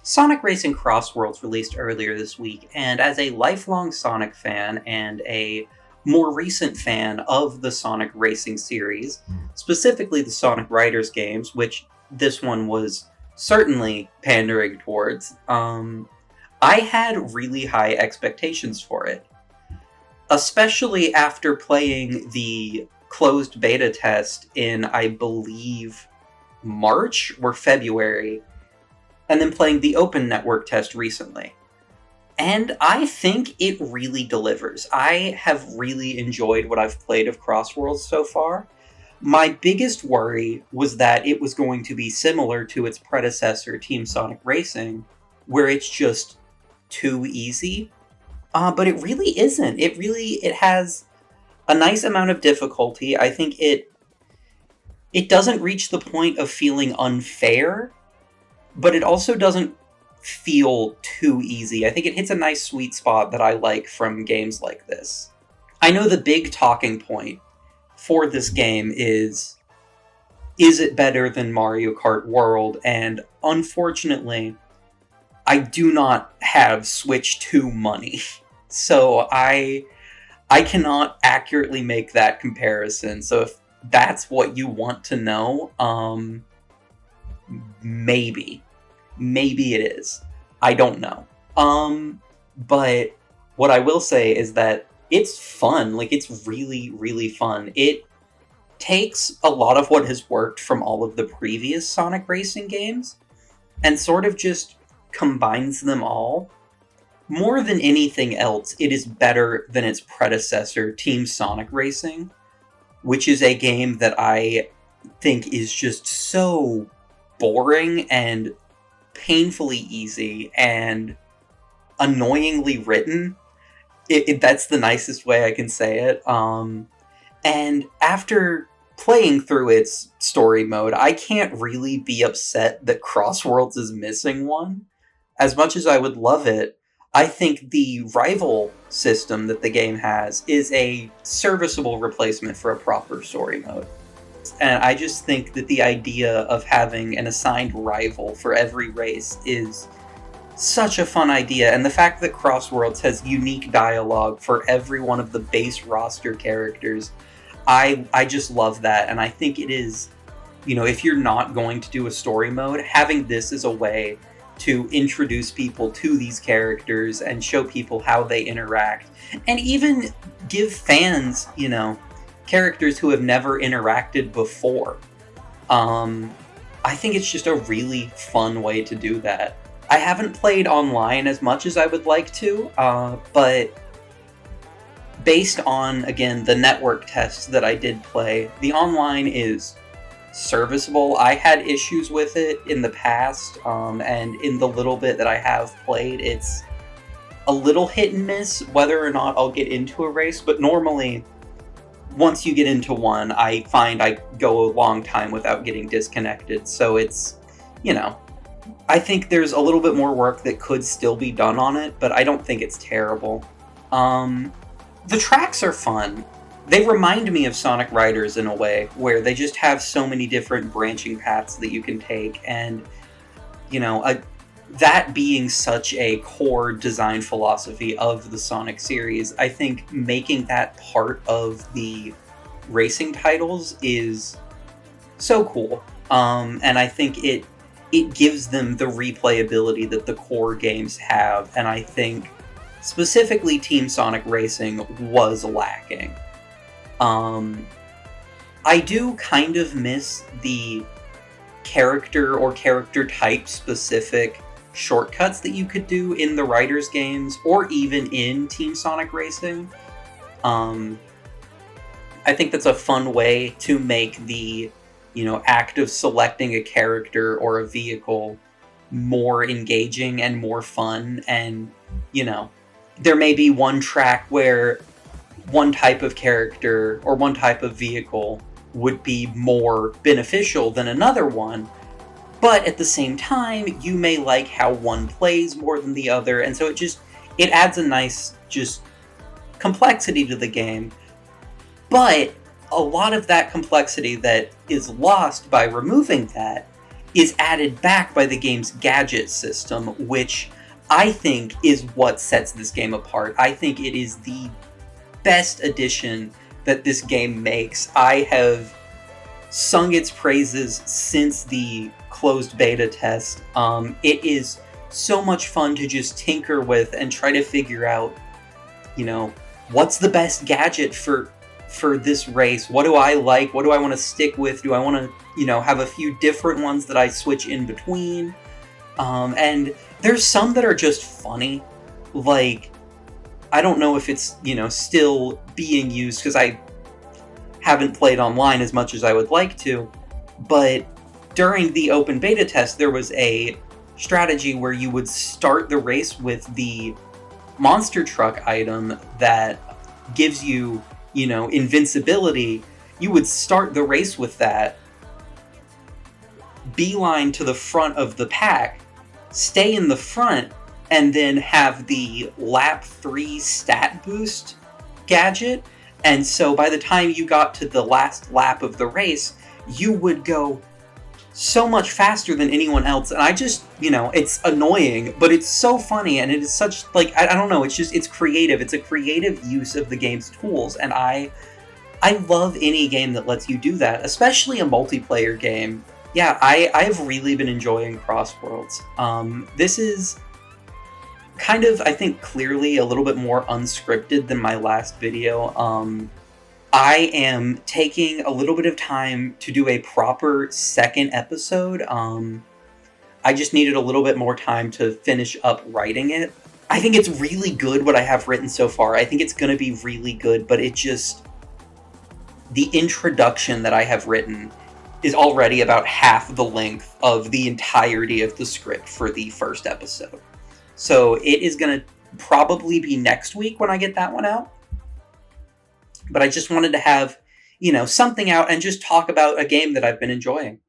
Sonic Racing Crossworlds released earlier this week, and as a lifelong Sonic fan and a more recent fan of the Sonic Racing series, specifically the Sonic Riders games, which this one was certainly pandering towards, I had really high expectations for it. Especially after playing the closed beta test in, I believe, March or February, and then playing the open network test recently. And I think it really delivers. I have really enjoyed what I've played of Crossworlds so far. My biggest worry was that it was going to be similar to its predecessor, Team Sonic Racing, where it's just too easy. But it really isn't. It has a nice amount of difficulty. I think it doesn't reach the point of feeling unfair, but it also doesn't feel too easy. I think it hits a nice sweet spot that I like from games like this. I know the big talking point for this game is it better than Mario Kart World? And unfortunately, I do not have Switch 2 money. So I cannot accurately make that comparison. So if that's what you want to know, maybe it is. I don't know. But what I will say is that it's fun. Like, it's really, really fun. It takes a lot of what has worked from all of the previous Sonic Racing games and sort of just combines them all. More than anything else, it is better than its predecessor, Team Sonic Racing, which is a game that I think is just so boring and painfully easy and annoyingly written. That's the nicest way I can say it. And after playing through its story mode, I can't really be upset that Crossworlds is missing one. As much as I would love it, I think the rival system that the game has is a serviceable replacement for a proper story mode. And I just think that the idea of having an assigned rival for every race is such a fun idea. And the fact that Crossworlds has unique dialogue for every one of the base roster characters, I just love that. And I think it is, if you're not going to do a story mode, having this as a way to introduce people to these characters and show people how they interact, and even give fans, characters who have never interacted before. I think it's just a really fun way to do that. I haven't played online as much as I would like to, but based on, again, the network tests that I did play, the online is serviceable. I had issues with it in the past, and in the little bit that I have played, it's a little hit and miss whether or not I'll get into a race, but normally, once you get into one, I find I go a long time without getting disconnected, so it's, I think there's a little bit more work that could still be done on it, but I don't think it's terrible. The tracks are fun. They remind me of Sonic Riders in a way, where they just have so many different branching paths that you can take, and, that being such a core design philosophy of the Sonic series, I think making that part of the racing titles is so cool. And I think it gives them the replayability that the core games have, and I think specifically Team Sonic Racing was lacking. I do kind of miss the character or character type specific shortcuts that you could do in the Riders games or even in Team Sonic Racing. I think that's a fun way to make the, act of selecting a character or a vehicle more engaging and more fun. And, there may be one track where one type of character or one type of vehicle would be more beneficial than another one, but at the same time, you may like how one plays more than the other, and so it adds a nice, just, complexity to the game. But a lot of that complexity that is lost by removing that is added back by the game's gadget system, which I think is what sets this game apart. I think it is the best addition that this game makes. I have sung its praises since the closed beta test. It is so much fun to just tinker with and try to figure out, what's the best gadget for this race? What do I like? What do I want to stick with? Do I want to, have a few different ones that I switch in between? And there's some that are just funny. Like, I don't know if it's, still being used because I haven't played online as much as I would like to, but during the open beta test, there was a strategy where you would start the race with the monster truck item that gives you, invincibility. You would start the race with that, beeline to the front of the pack, stay in the front, and then have the lap 3 stat boost gadget. And so by the time you got to the last lap of the race, you would go so much faster than anyone else. And I just, it's annoying, but it's so funny. And it is such, I don't know, it's creative. It's a creative use of the game's tools. And I love any game that lets you do that, especially a multiplayer game. Yeah, I've really been enjoying Crossworlds. This is kind of, I think, clearly a little bit more unscripted than my last video. I am taking a little bit of time to do a proper second episode. I just needed a little bit more time to finish up writing it. I think it's really good what I have written so far. I think it's going to be really good, but the introduction that I have written is already about half the length of the entirety of the script for the first episode. So it is going to probably be next week when I get that one out. But I just wanted to have, something out and just talk about a game that I've been enjoying.